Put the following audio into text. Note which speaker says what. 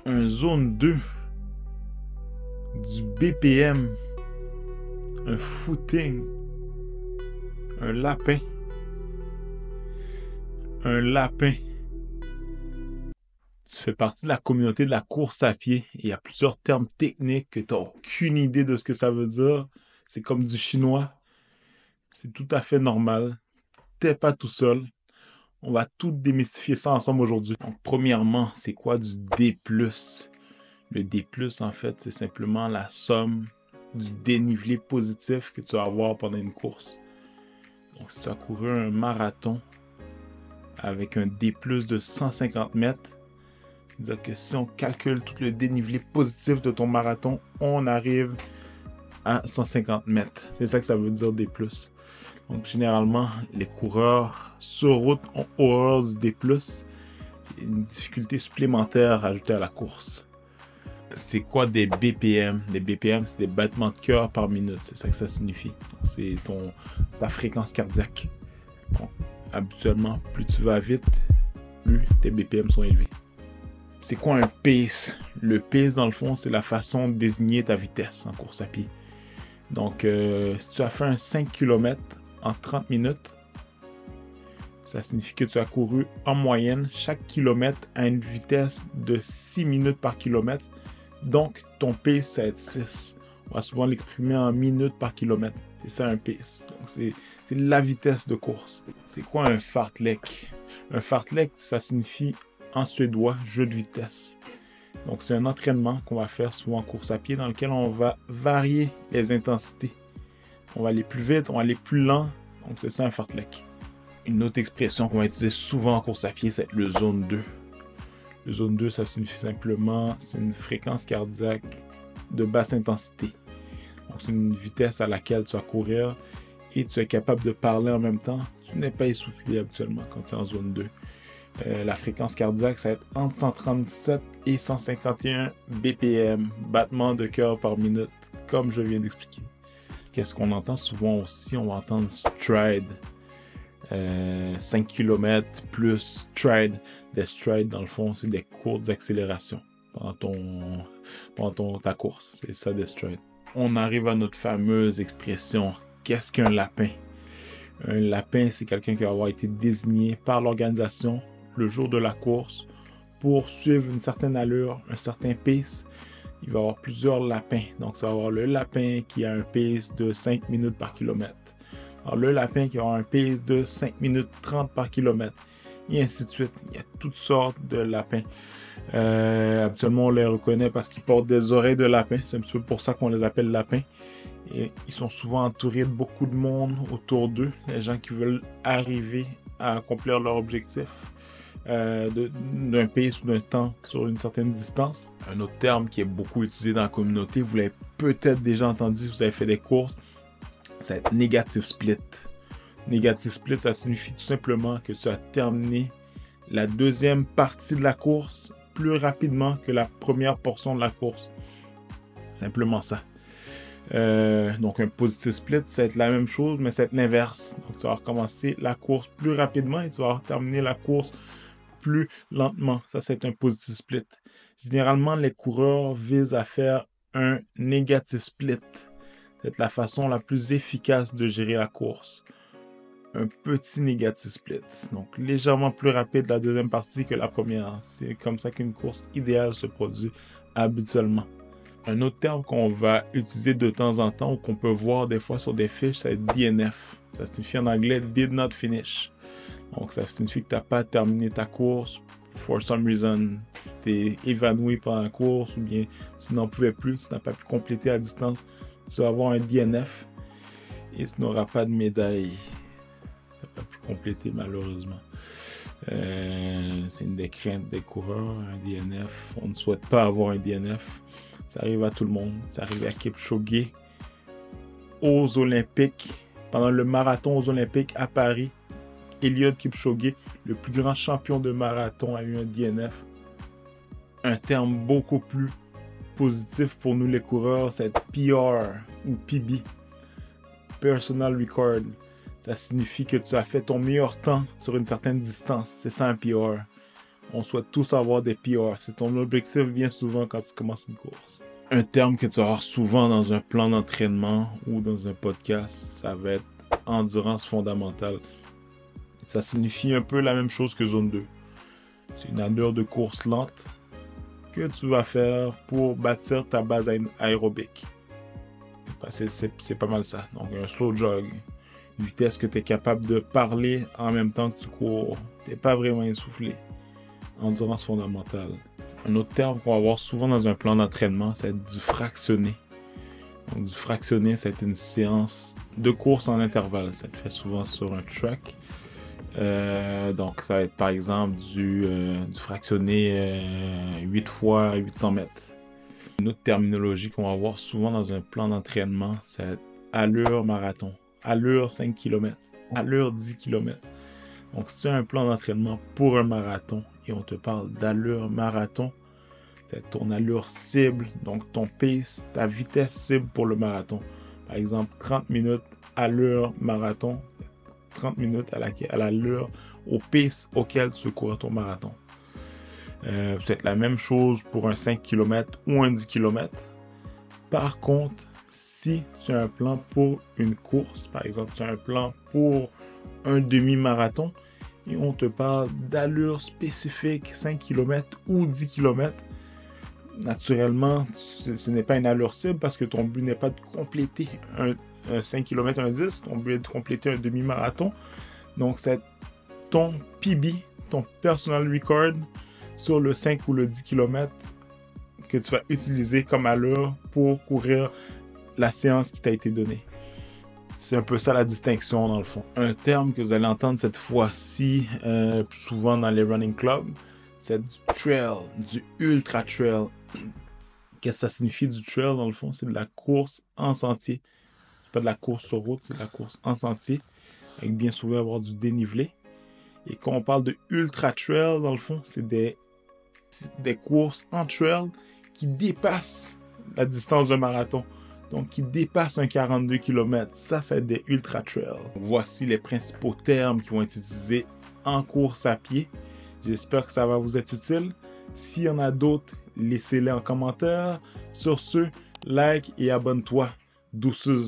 Speaker 1: un zone 2, du BPM, un footing, un lapin. Un lapin. Tu fais partie de la communauté de la course à pied. Il y a plusieurs termes techniques que tu n'as aucune idée de ce que ça veut dire. C'est comme du chinois. C'est tout à fait normal. T'es pas tout seul. On va tout démystifier ça ensemble aujourd'hui. Donc, premièrement, c'est quoi du D+? Le D+, en fait, c'est simplement la somme du dénivelé positif que tu vas avoir pendant une course. Donc, si tu as couru un marathon avec un D+ de 150 mètres, c'est-à-dire que si on calcule tout le dénivelé positif de ton marathon, on arrive à 150 mètres. C'est ça que ça veut dire D+. Donc, généralement, les coureurs sur route ont horreur du D+. C'est une difficulté supplémentaire ajoutée à la course. C'est quoi des BPM? Les BPM, c'est des battements de cœur par minute. C'est ça que ça signifie. C'est ta fréquence cardiaque. Donc, habituellement, plus tu vas vite, plus tes BPM sont élevés. C'est quoi un pace? Le pace, dans le fond, c'est la façon de désigner ta vitesse en course à pied. Donc, si tu as fait un 5 km en 30 minutes, ça signifie que tu as couru en moyenne chaque kilomètre à une vitesse de 6 minutes par kilomètre. Donc, ton pace, ça va être 6. On va souvent l'exprimer en minutes par kilomètre. C'est ça un pace. Donc, c'est la vitesse de course. C'est quoi un fartlek? Un fartlek, ça signifie en suédois jeu de vitesse. Donc, c'est un entraînement qu'on va faire souvent en course à pied dans lequel on va varier les intensités. On va aller plus vite, on va aller plus lent. Donc, c'est ça un fartlek. Une autre expression qu'on va utiliser souvent en course à pied, c'est le zone 2. Le zone 2, ça signifie simplement, c'est une fréquence cardiaque de basse intensité. Donc, c'est une vitesse à laquelle tu vas courir et tu es capable de parler en même temps. Tu n'es pas essoufflé habituellement quand tu es en zone 2. La fréquence cardiaque, ça va être entre 137 et 151 BPM, battements de cœur par minute, comme je viens d'expliquer. Qu'est-ce qu'on entend souvent aussi? On va entendre stride. 5 km plus stride. Des strides, dans le fond, c'est des courtes accélérations pendant ta course. C'est ça, des strides. On arrive à notre fameuse expression. Qu'est-ce qu'un lapin? Un lapin, c'est quelqu'un qui va avoir été désigné par l'organisation le jour de la course pour suivre une certaine allure, un certain pace. Il va y avoir plusieurs lapins. Donc, ça va avoir le lapin qui a un pace de 5 minutes par kilomètre. Alors, le lapin qui va avoir un pace de 5 minutes 30 par kilomètre. Et ainsi de suite. Il y a toutes sortes de lapins. Habituellement, on les reconnaît parce qu'ils portent des oreilles de lapin. C'est un petit peu pour ça qu'on les appelle lapins. Et ils sont souvent entourés de beaucoup de monde autour d'eux. Les gens qui veulent arriver à accomplir leur objectif. D'un pace ou d'un temps sur une certaine distance. Un autre terme qui est beaucoup utilisé dans la communauté, vous l'avez peut-être déjà entendu si vous avez fait des courses, ça va être negative split. Negative split, ça signifie tout simplement que tu as terminé la deuxième partie de la course plus rapidement que la première portion de la course. Simplement ça. Donc un positive split, ça va être la même chose, mais ça va être l'inverse. Donc tu vas recommencer la course plus rapidement et tu vas terminer la course plus lentement. Ça, c'est un positive split. Généralement, les coureurs visent à faire un negative split. C'est la façon la plus efficace de gérer la course. Un petit negative split. Donc, légèrement plus rapide la deuxième partie que la première. C'est comme ça qu'une course idéale se produit habituellement. Un autre terme qu'on va utiliser de temps en temps ou qu'on peut voir des fois sur des fiches, c'est DNF. Ça signifie en anglais « did not finish ». Donc, ça signifie que tu n'as pas terminé ta course for some reason. Tu t'es évanoui pendant la course ou bien tu n'en pouvais plus, tu n'as pas pu compléter à distance. Tu vas avoir un DNF et tu n'auras pas de médaille. Tu n'as pas pu compléter malheureusement. C'est une des craintes des coureurs, un DNF. On ne souhaite pas avoir un DNF. Ça arrive à tout le monde. Ça arrive à Kipchoge aux Olympiques. Pendant le marathon aux Olympiques à Paris, Eliud Kipchoge, le plus grand champion de marathon, a eu un DNF. Un terme beaucoup plus positif pour nous les coureurs, c'est PR ou PB, Personal Record. Ça signifie que tu as fait ton meilleur temps sur une certaine distance. C'est ça un PR. On souhaite tous avoir des PR. C'est ton objectif bien souvent quand tu commences une course. Un terme que tu vas avoir souvent dans un plan d'entraînement ou dans un podcast, ça va être endurance fondamentale. Ça signifie un peu la même chose que zone 2. C'est une allure de course lente que tu vas faire pour bâtir ta base aérobique. C'est pas mal ça. Donc un slow jog, une vitesse que tu es capable de parler en même temps que tu cours. Tu n'es pas vraiment essoufflé. Endurance fondamentale. Un autre terme qu'on va voir souvent dans un plan d'entraînement, c'est du fractionné. Donc du fractionné, c'est une séance de course en intervalle. Ça te fait souvent sur un track. Donc ça va être par exemple du fractionné 8 fois 800 mètres. Une autre terminologie qu'on va voir souvent dans un plan d'entraînement, c'est allure marathon, allure 5 km, allure 10 km. Donc si tu as un plan d'entraînement pour un marathon et on te parle d'allure marathon, c'est ton allure cible, donc ton pace, ta vitesse cible pour le marathon. Par exemple 30 minutes allure marathon, 30 minutes à l'allure, au pace auquel tu cours ton marathon. C'est la même chose pour un 5 km ou un 10 km. Par contre, si tu as un plan pour une course, par exemple, tu as un plan pour un demi-marathon et on te parle d'allure spécifique 5 km ou 10 km, naturellement, ce n'est pas une allure cible parce que ton but n'est pas de compléter un 5 km, un 10, ton but est de compléter un demi-marathon. Donc, c'est ton PB, ton personal record sur le 5 ou le 10 km que tu vas utiliser comme allure pour courir la séance qui t'a été donnée. C'est un peu ça la distinction dans le fond. Un terme que vous allez entendre cette fois-ci souvent dans les running clubs, c'est du trail, du ultra trail. Qu'est-ce que ça signifie du trail dans le fond? C'est de la course en sentier. C'est pas de la course sur route, c'est de la course en sentier, avec bien souvent avoir du dénivelé. Et quand on parle de ultra trail, dans le fond, c'est des courses en trail qui dépassent la distance d'un marathon. Donc, qui dépassent un 42 km. Ça, c'est des ultra trails. Voici les principaux termes qui vont être utilisés en course à pied. J'espère que ça va vous être utile. S'il y en a d'autres, laissez-les en commentaire. Sur ce, like et abonne-toi. Douceuse.